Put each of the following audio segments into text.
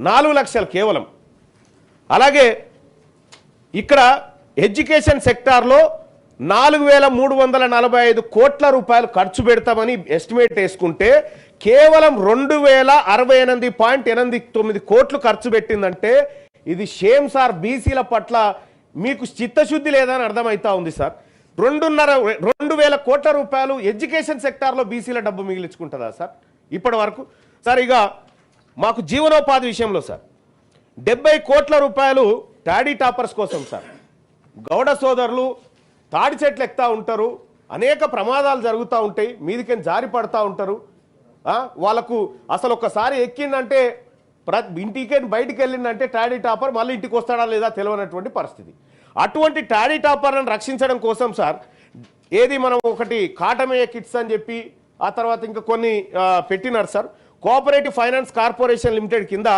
4 లక్షలు కేవలం. అలాగే ఇక్కడ ఎడ్యుకేషన్ సెక్టార్లో 4345 కోట్ల రూపాయలు ఖర్చు పెడతామని ఎస్టిమేట్ వేసుకుంటే కేవలం 2068.89 కోట్లు ఖర్చు పెట్టిందంటే ఇది షేమ్ సార్. బీసీల పట్ల మీకు చిత్తశుద్ధి లేదని అర్థమవుతా ఉంది సార్. 2,500 కోట్ల రూపాయలు ఎడ్యుకేషన్ సెక్టార్లో బీసీల డబ్బు మిగిలించుకుంటుందా సార్ ఇప్పటి వరకు? సార్ ఇక మాకు జీవనోపాధి విషయంలో సార్ 70 కోట్ల రూపాయలు టాడీ టాపర్స్ కోసం సార్. గౌడ సోదరులు తాడి చెట్లు ఎక్కుతా ఉంటారు, అనేక ప్రమాదాలు జరుగుతూ ఉంటాయి, మీదికని జారి పడుతూ ఉంటారు. వాళ్ళకు అసలు ఒక్కసారి ఎక్కిందంటే ఇంటికి బయటికి వెళ్ళిందంటే టాడీ టాపర్ మళ్ళీ ఇంటికి వస్తాడా లేదా తెలియనటువంటి పరిస్థితి. అటువంటి టాడీ టాపర్లను రక్షించడం కోసం సార్ ఏది మనం ఒకటి కాటమేయ కిట్స్ అని చెప్పి ఆ తర్వాత ఇంకా కొన్ని పెట్టినారు sir. Cooperative finance corporation limited కింద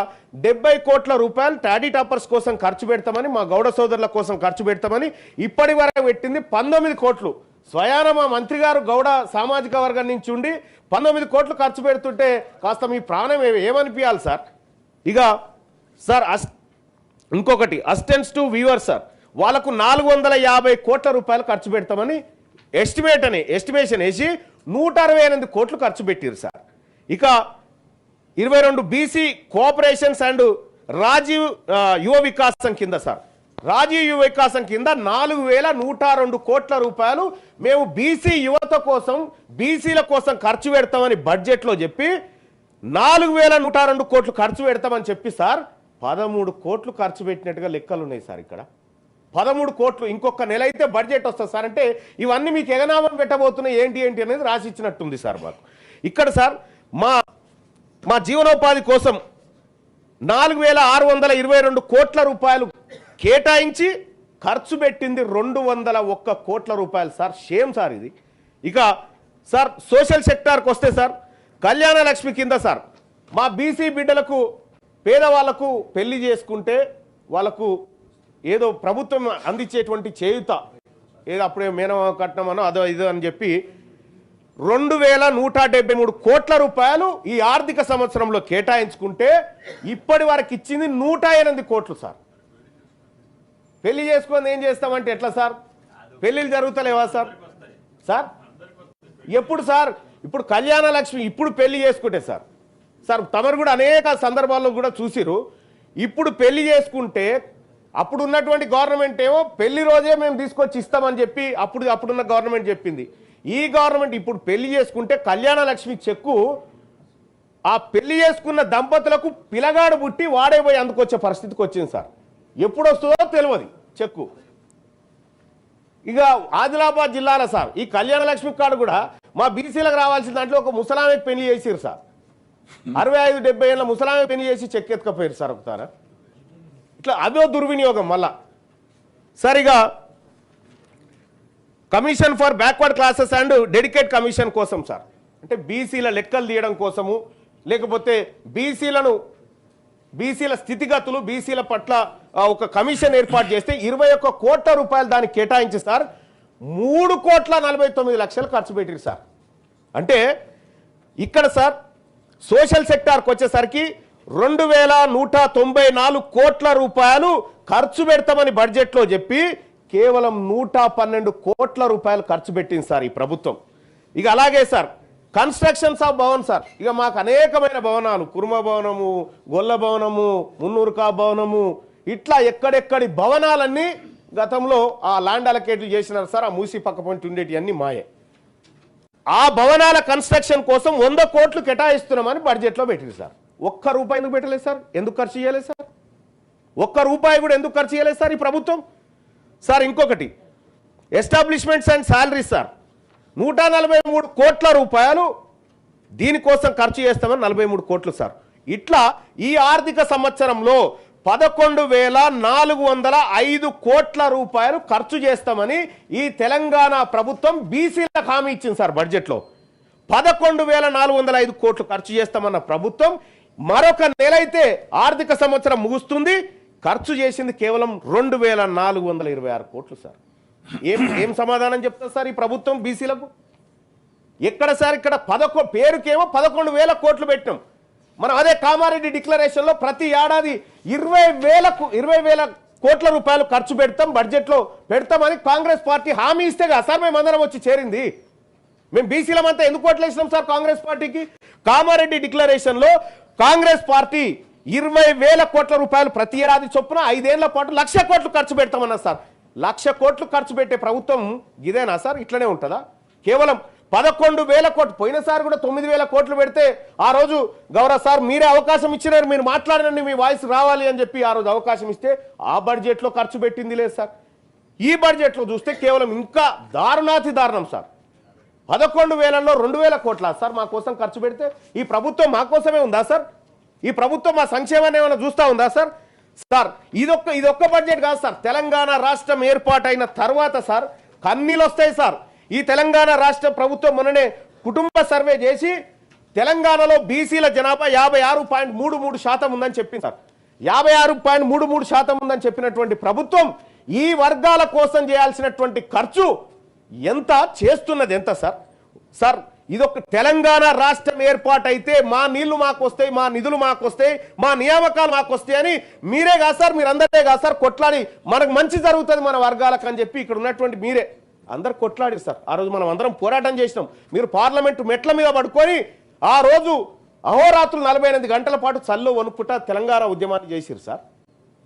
70 కోట్ల రూపాయలు టాడీ టాపర్స్ కోసం ఖర్చు పెడతామని, మా గౌడ సోదరుల కోసం ఖర్చు పెడతామని ఇప్పటి వరకు పెట్టింది 19 కోట్లు. స్వయాన మా మంత్రి గారు గౌడ సామాజిక వర్గం నుంచి ఉండి 19 కోట్లు ఖర్చు పెడుతుంటే కాస్త మీ ప్రాణం ఏమనిపించాలి సార్. ఇక సార్ ఇంకొకటి అసిస్టెంట్స్ టు వ్యూవర్స్ సార్, వాళ్ళకు 450 కోట్ల రూపాయలు ఖర్చు పెడతామని ఎస్టిమేషన్ వేసి 168 కోట్లు ఖర్చు పెట్టారు సార్. ఇక 22 బీసీ కోఆపరేషన్స్ అండ్ రాజీవ్ యువ వికాసం కింద సార్, రాజీవ్ యువ వికాసం కింద 4102 కోట్ల రూపాయలు మేము బీసీ యువత కోసం బీసీల కోసం ఖర్చు పెడతామని బడ్జెట్లో చెప్పి 4102 కోట్లు ఖర్చు పెడతామని చెప్పి సార్ 13 కోట్లు ఖర్చు పెట్టినట్టుగా లెక్కలు ఉన్నాయి సార్. ఇక్కడ 13 కోట్లు ఇంకొక నెల అయితే బడ్జెట్ వస్తుంది సార్. అంటే ఇవన్నీ మీకు ఎగనామం పెట్టబోతున్నాయి ఏంటి అనేది రాసి ఇచ్చినట్టుంది సార్ మాకు. ఇక్కడ సార్ మా జీవనోపాధి కోసం 4622 కోట్ల రూపాయలు కేటాయించి ఖర్చు పెట్టింది 201 కోట్ల రూపాయలు సార్. షేమ్ సార్ ఇది. ఇక సార్ సోషల్ సెక్టార్కి వస్తే సార్ కళ్యాణ లక్ష్మి కింద సార్ మా బీసీ బిడ్డలకు పేదవాళ్లకు పెళ్లి చేసుకుంటే వాళ్ళకు ఏదో ప్రభుత్వం అందించేటువంటి చేయుత ఏదో అప్పుడే మేనమామ కట్నమనో అదో ఇదో అని చెప్పి 2173 కోట్ల రూపాయలు ఈ ఆర్థిక సంవత్సరంలో కేటాయించుకుంటే ఇప్పటి వరకు ఇచ్చింది 108 కోట్లు సార్. పెళ్లి చేసుకొని ఏం చేస్తామంటే ఎట్లా సార్? పెళ్లిళ్ళు జరుగుతలేవా సార్? సార్ ఎప్పుడు సార్? ఇప్పుడు కళ్యాణ లక్ష్మి ఇప్పుడు పెళ్లి చేసుకుంటే సార్ తమరు కూడా అనేక సందర్భాల్లో కూడా చూసిరు. ఇప్పుడు పెళ్లి చేసుకుంటే అప్పుడు ఉన్నటువంటి గవర్నమెంట్ ఏమో పెళ్లి రోజే మేము తీసుకొచ్చి ఇస్తామని చెప్పి అప్పుడున్న గవర్నమెంట్ చెప్పింది. ఈ గవర్నమెంట్ ఇప్పుడు పెళ్లి చేసుకుంటే కళ్యాణ లక్ష్మి చెక్కు ఆ పెళ్లి చేసుకున్న దంపతులకు పిల్లగాడు పుట్టి వాడే పోయి అందుకొచ్చే పరిస్థితికి వచ్చింది సార్. ఎప్పుడు వస్తుందో తెలియదు చెక్కు. ఇక ఆదిలాబాద్ జిల్లాలో సార్ ఈ కళ్యాణ లక్ష్మి కార్డు కూడా మా బీసీలకు రావాల్సిన దాంట్లో ఒక ముసలామెకి పెళ్లి చేసిరు సార్. 65-70 ఏళ్ళ ముసలామె పెళ్లి చేసి చెక్ ఎత్తుకపోయారు సార్ ఒకసారి. ఇట్లా అదో దుర్వినియోగం మళ్ళా. సరిగా commission for backward classes and dedicate commission కోసం సార్ అంటే బీసీల లెక్కలు తీయడం కోసము లేకపోతే బీసీల స్థితిగతులు బీసీల పట్ల ఒక కమిషన్ ఏర్పాటు చేస్తే 21 కోట్ల రూపాయలు దానికి కేటాయించి సార్ 3,49,00,000 ఖర్చు పెట్టారు సార్. అంటే ఇక్కడ సార్ సోషల్ సెక్టార్కి వచ్చేసరికి 2,194 కోట్ల రూపాయలు ఖర్చు పెడతామని బడ్జెట్లో చెప్పి కేవలం 112 కోట్ల రూపాయలు ఖర్చు పెట్టింది సార్ ఈ ప్రభుత్వం. ఇక అలాగే sir constructions of Bhavan sir ఇక మాకు అనేకమైన భవనాలు కుర్మ భవనము, గొల్ల భవనము, మున్నూరుకా భవనము ఇట్లా ఎక్కడెక్కడి భవనాలన్నీ గతంలో ఆ ల్యాండ్ అలకేట్లు చేసినారు సార్. ఆ మూసి పక్క పొంటి ఉండేటి అన్ని మాయే. ఆ భవనాల కన్స్ట్రక్షన్ కోసం 100 కోట్లు కేటాయిస్తున్నామని బడ్జెట్లో పెట్టింది సార్. ఒక్క రూపాయి ఎందుకు పెట్టలేదు సార్? ఎందుకు ఖర్చు చేయలేదు సార్? ఒక్క రూపాయి కూడా ఎందుకు ఖర్చు చేయలేదు సార్ ఈ ప్రభుత్వం? సార్ ఇంకొకటి ఎస్టాబ్లిష్మెంట్స్ అండ్ శాలరీస్ సార్ 143 కోట్ల రూపాయలు దీనికోసం ఖర్చు చేస్తామని 43 కోట్లు సార్. ఇట్లా ఈ ఆర్థిక సంవత్సరంలో 11,405 కోట్ల రూపాయలు ఖర్చు చేస్తామని ఈ తెలంగాణ ప్రభుత్వం బీసీలకు హామీ ఇచ్చింది సార్ బడ్జెట్లో. 11,405 కోట్లు ఖర్చు చేస్తామన్న ప్రభుత్వం మరొక నెల అయితే ఆర్థిక సంవత్సరం ముగుస్తుంది, ఖర్చు చేసింది కేవలం 2,426 కోట్లు సార్. ఏం సమాధానం చెప్తారు సార్ ఈ ప్రభుత్వం బీసీలకు? ఎక్కడ సార్? ఇక్కడ పేరుకేమో 11,000 కోట్లు పెట్టినాం, మనం అదే కామారెడ్డి డిక్లరేషన్ లో ప్రతి ఏడాది 20,000 కోట్ల రూపాయలు ఖర్చు పెడతాం, బడ్జెట్ లో పెడతామని కాంగ్రెస్ పార్టీ హామీ ఇస్తే కదా సార్ మేమందరం వచ్చి చేరింది. మేము బీసీలమంతా ఎందుకు ఓట్లేసినాం సార్ కాంగ్రెస్ పార్టీకి? కామారెడ్డి డిక్లరేషన్ లో కాంగ్రెస్ పార్టీ 20,000 కోట్ల రూపాయలు ప్రతి ఏడాది చొప్పున 5 ఏళ్ల పాటు 1,00,000 కోట్లు ఖర్చు పెడతామన్నా సార్. 1,00,000 కోట్లు ఖర్చు పెట్టే ప్రభుత్వం ఇదేనా సార్? ఇట్లనే ఉంటుందా? కేవలం 11,000 కోట్లు, పోయినసారి కూడా 9,000 కోట్లు పెడితే ఆ రోజు గౌరవ సార్ మీరే అవకాశం ఇచ్చినారు, మీరు మాట్లాడినండి, మీ వాయిస్ రావాలి అని చెప్పి ఆ రోజు అవకాశం ఇస్తే ఆ బడ్జెట్లో ఖర్చు పెట్టింది లేదు సార్. ఈ బడ్జెట్లో చూస్తే కేవలం ఇంకా దారుణాతి దారుణం సార్. 11,000లో 2,000 కోట్ల సార్ మా కోసం ఖర్చు పెడితే ఈ ప్రభుత్వం మా కోసమే ఉందా సార్? ఈ ప్రభుత్వం మా సంక్షేమాన్ని ఏమైనా చూస్తా ఉందా సార్? సార్ ఇదొక్క బడ్జెట్ కాదు సార్. తెలంగాణ రాష్ట్రం ఏర్పాటైన తర్వాత సార్ కన్నీళ్ళు వస్తాయి సార్. ఈ తెలంగాణ రాష్ట్ర ప్రభుత్వం మొన్ననే కుటుంబ సర్వే చేసి తెలంగాణలో బీసీల జనాభా 56.33% ఉందని చెప్పింది సార్. 56.33% ఉందని చెప్పినటువంటి ప్రభుత్వం ఈ వర్గాల కోసం చేయాల్సినటువంటి ఖర్చు ఎంత చేస్తున్నది ఎంత సార్? సార్ ఇదొక తెలంగాణ రాష్ట్రం ఏర్పాటైతే మా నీళ్లు మాకు వస్తాయి, మా నిధులు మాకు వస్తాయి, మా నియామకాలు మాకు వస్తాయి అని మీరే కాదు సార్, మీరు అందరే కాదు సార్ కొట్లాడి మనకు మంచి జరుగుతుంది మన వర్గాలకు అని చెప్పి ఇక్కడ ఉన్నటువంటి మీరే అందరు కొట్లాడారు సార్. ఆ రోజు మనం అందరం పోరాటం చేసినాం. మీరు పార్లమెంటు మెట్ల మీద పడుకొని ఆ రోజు అహోరాత్రులు 48 గంటల పాటు చల్లో వణుకుట తెలంగాణ ఉద్యమాన్ని చేసిరు సార్.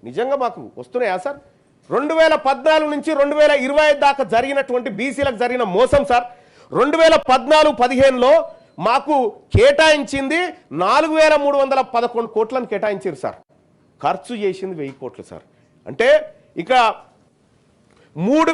నిజంగా మాకు వస్తున్నాయా సార్? 2014 నుంచి 2025 దాకా జరిగినటువంటి బీసీలకు జరిగిన మోసం సార్. 2014-15లో మాకు కేటాయించింది 4,311 కోట్లను కేటాయించారు సార్. ఖర్చు చేసింది 1,000 కోట్లు సార్. అంటే ఇక 3